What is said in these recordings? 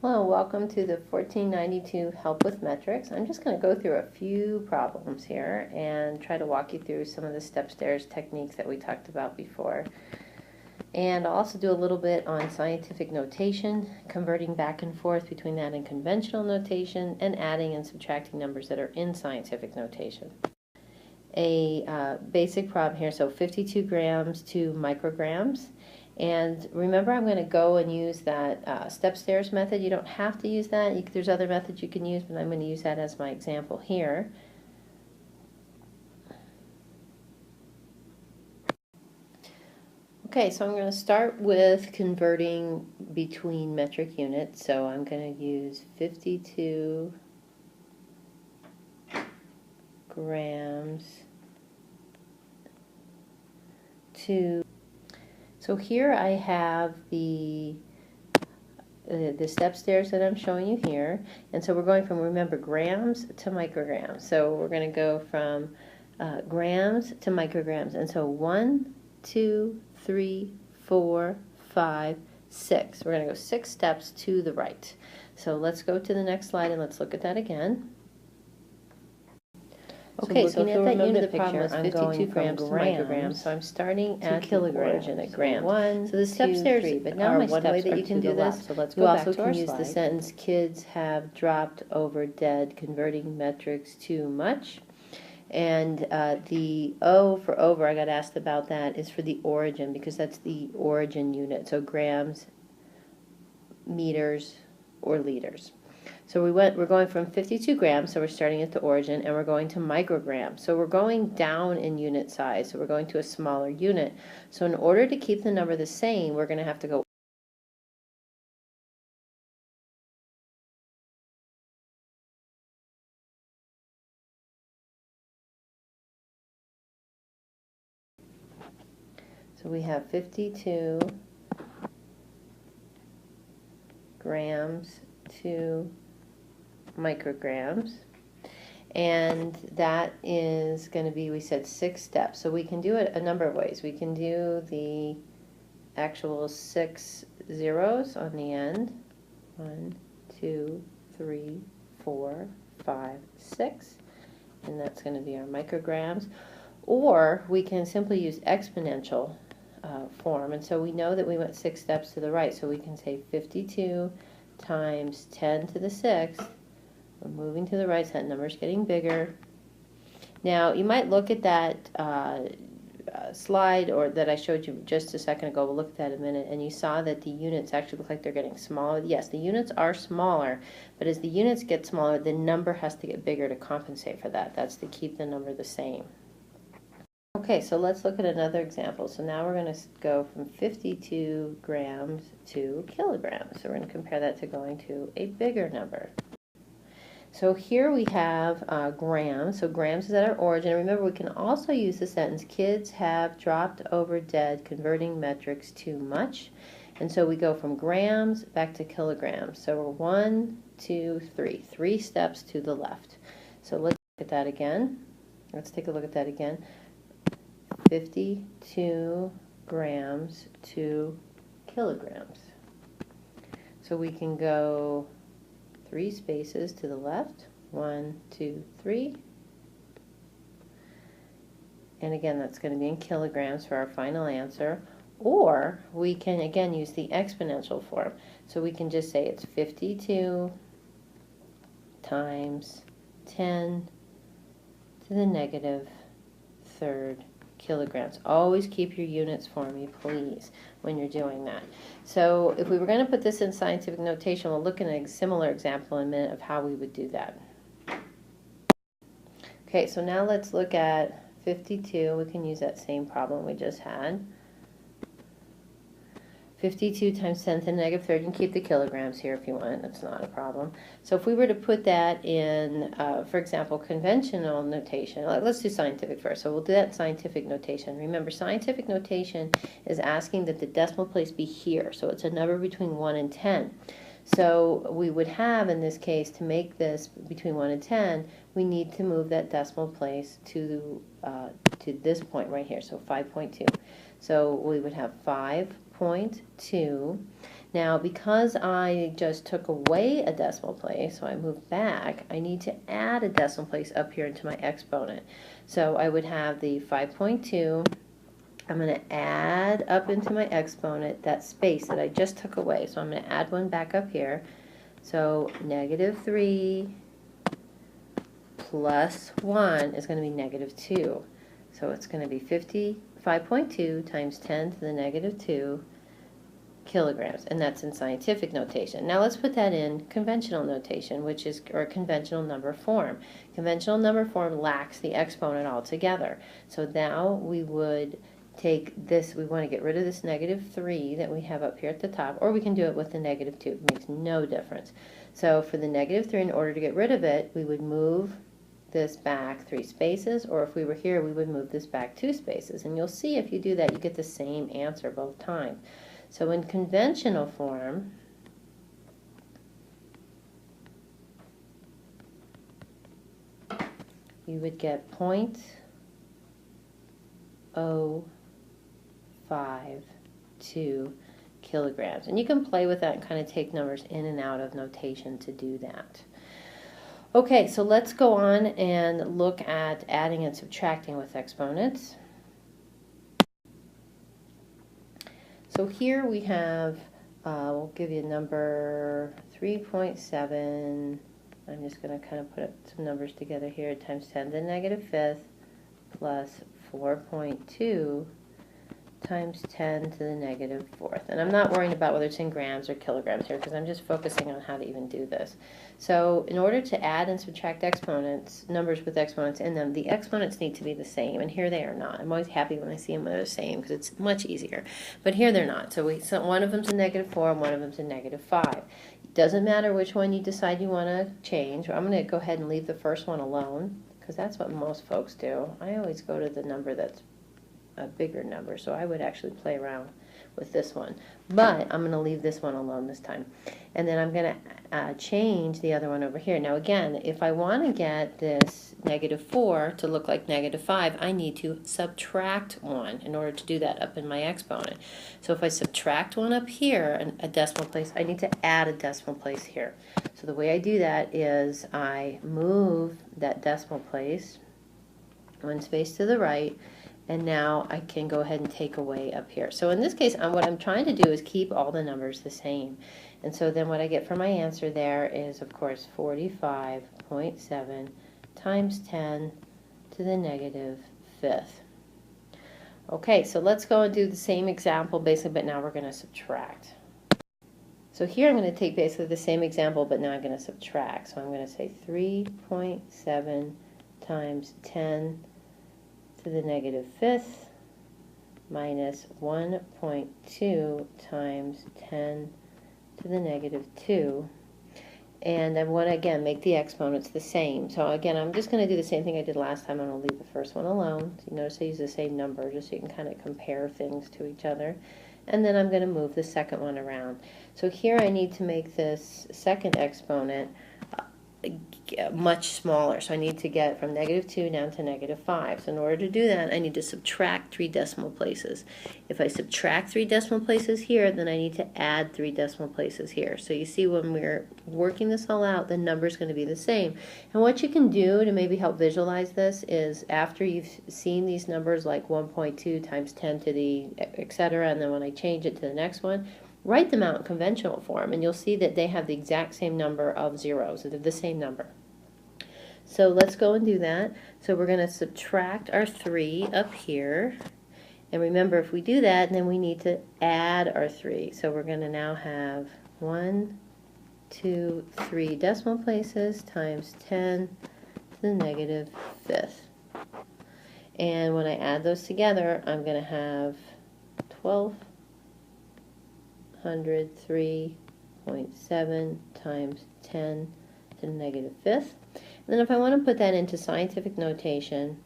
Hello, welcome to the 1492 Help with Metrics. I'm just going to go through a few problems here and try to walk you through some of the step stairs techniques that we talked about before. And I'll also do a little bit on scientific notation, converting back and forth between that and conventional notation, and adding and subtracting numbers that are in scientific notation. A basic problem here, so 52 grams to micrograms. And remember, I'm going to go and use that step stairs method. You don't have to use that. There's other methods you can use, but I'm going to use that as my example here. Okay, so I'm going to start with converting between metric units. So I'm going to use 52 grams to... So here I have the step stairs that I'm showing you here, and so we're going from, remember, grams to micrograms. So we're going to go from grams to micrograms, and so 1, 2, 3, 4, 5, 6. We're going to go 6 steps to the right. So let's go to the next slide and let's look at that again. Okay, so looking at that unit picture, I'm 52 grams to micrograms, so I'm starting at kilograms at grams. So the step stairs but now one way that you can do this. So let's go back to our slide. You also can use the sentence, kids have dropped over dead, converting metrics too much. And the O for over, I got asked about that, is for the origin, because that's the origin unit, so grams, meters, or liters. So we're going from 52 grams, so we're starting at the origin, and we're going to micrograms. So we're going down in unit size, so we're going to a smaller unit. So in order to keep the number the same, we're going to have to go So we have 52 grams to micrograms, and that is going to be, we said, 6 steps. So we can do it a number of ways. We can do the actual 6 zeros on the end. 1, 2, 3, 4, 5, 6, and that's going to be our micrograms. Or we can simply use exponential form, and so we know that we went 6 steps to the right, so we can say 52 times 10 to the 6th. We're moving to the right, so that number's getting bigger. Now, you might look at that slide or that I showed you just a second ago. We'll look at that in a minute, and you saw that the units actually look like they're getting smaller. Yes, the units are smaller, but as the units get smaller, the number has to get bigger to compensate for that. That's to keep the number the same. Okay, so let's look at another example. So now we're going to go from 52 grams to kilograms. So we're going to compare that to going to a bigger number. So here we have grams. So grams is at our origin. Remember, we can also use the sentence, kids have dropped over dead, converting metrics too much. And so we go from grams back to kilograms. So we're 1, 2, 3. 3 steps to the left. So let's look at that again. Let's take a look at that again. 52 grams to kilograms. So we can go 3 spaces to the left. 1, 2, 3. And again, that's going to be in kilograms for our final answer. Or we can again use the exponential form. So we can just say it's 52 times 10 to the negative third kilograms. Always keep your units for me, please, when you're doing that. So if we were going to put this in scientific notation, we'll look at a similar example in a minute of how we would do that. Okay, so now let's look at 52. We can use that same problem we just had. 52 times 10 to the negative third. You can keep the kilograms here if you want. That's not a problem. So if we were to put that in, for example, conventional notation, let's do scientific first. So we'll do that in scientific notation. Remember, scientific notation is asking that the decimal place be here. So it's a number between 1 and 10. So we would have, in this case, to make this between 1 and 10, we need to move that decimal place to this point right here, so 5.2. So we would have 5.2. Now, because I just took away a decimal place, so I moved back, I need to add a decimal place up here into my exponent. So I would have the 5.2. I'm going to add up into my exponent that space that I just took away. So I'm going to add one back up here. So -3 plus 1 is going to be -2. So it's going to be 55.2 times 10 to the -2 kilograms, and that's in scientific notation. Now let's put that in conventional notation, which is, or conventional number form. Conventional number form lacks the exponent altogether. So now we would take this, we want to get rid of this -3 that we have up here at the top, or we can do it with the -2. It makes no difference. So for the -3, in order to get rid of it, we would move this back 3 spaces, or if we were here, we would move this back 2 spaces. And you'll see if you do that, you get the same answer both times. So in conventional form, you would get 0.052 kilograms. And you can play with that and kind of take numbers in and out of notation to do that. Okay, so let's go on and look at adding and subtracting with exponents. So here we have, we'll give you number 3.7. I'm just going to kind of put some numbers together here, times 10 to the -5th plus 4.2 times 10 to the -4th. And I'm not worrying about whether it's in grams or kilograms here, because I'm just focusing on how to even do this. So in order to add and subtract exponents, numbers with exponents in them, the exponents need to be the same, and here they are not. I'm always happy when I see them when they're the same, because it's much easier. But here they're not. So one of them's a -4 and one of them's a -5. It doesn't matter which one you decide you want to change. I'm going to go ahead and leave the first one alone, because that's what most folks do. I always go to the number that's a bigger number, so I would actually play around with this one, but I'm going to leave this one alone this time, and then I'm going to change the other one over here. Now again, if I want to get this -4 to look like -5, I need to subtract 1 in order to do that up in my exponent. So if I subtract 1 up here, a decimal place, I need to add a decimal place here. So the way I do that is I move that decimal place 1 space to the right, and now I can go ahead and take away up here. So in this case, what I'm trying to do is keep all the numbers the same. And so then what I get for my answer there is, of course, 45.7 times 10 to the -5th. Okay, so let's go and do the same example basically, but now we're going to subtract. So here I'm going to take basically the same example, but now I'm going to subtract. So I'm going to say 3.7 times 10 to the -5th minus 1.2 times 10 to the -2. And I want to, again, make the exponents the same. So again, I'm just going to do the same thing I did last time. I'm going to leave the first one alone. So you notice I use the same number just so you can kind of compare things to each other. And then I'm going to move the second one around. So here I need to make this second exponent much smaller. So I need to get from -2 down to -5. So in order to do that, I need to subtract 3 decimal places. If I subtract 3 decimal places here, then I need to add 3 decimal places here. So you see when we're working this all out, the number's going to be the same. And what you can do to maybe help visualize this is after you've seen these numbers like 1.2 times 10 to the etc., and then when I change it to the next one, write them out in conventional form, and you'll see that they have the exact same number of zeros. They're the same number. So let's go and do that. So we're going to subtract our 3 up here. And remember, if we do that, then we need to add our 3. So we're going to now have 1, 2, 3 decimal places times 10 to the -5th. And when I add those together, I'm going to have 1,203.7 times 10 to the -5th. And then if I want to put that into scientific notation,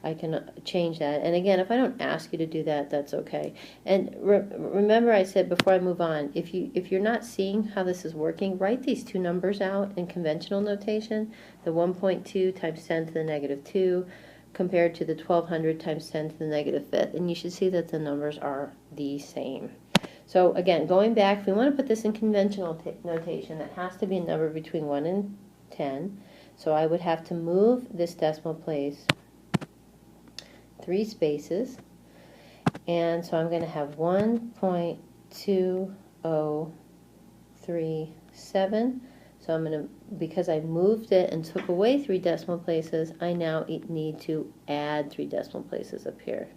I can change that. And again, if I don't ask you to do that, that's okay. And remember I said before I move on, if you're not seeing how this is working, write these two numbers out in conventional notation, the 1.2 times 10 to the -2 compared to the 1,200 times 10 to the -5th. And you should see that the numbers are the same. So again, going back, if we want to put this in conventional notation, that has to be a number between 1 and 10. So I would have to move this decimal place 3 spaces. And so I'm going to have 1.2037. So I'm going to, because I moved it and took away 3 decimal places, I now need to add 3 decimal places up here.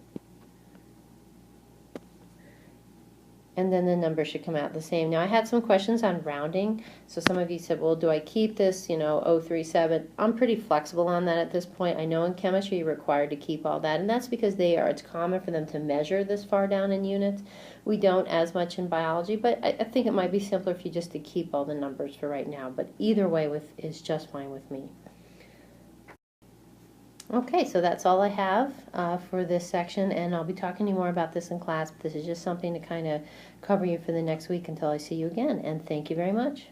And then the number should come out the same. Now I had some questions on rounding. So some of you said, well, do I keep this, 037? I'm pretty flexible on that at this point. I know in chemistry you're required to keep all that, and that's because it's common for them to measure this far down in units. We don't as much in biology, but I think it might be simpler for you just to keep all the numbers for right now. But either way is just fine with me. Okay, so that's all I have for this section, and I'll be talking to you more about this in class, but this is just something to kind of cover you for the next week until I see you again, and thank you very much.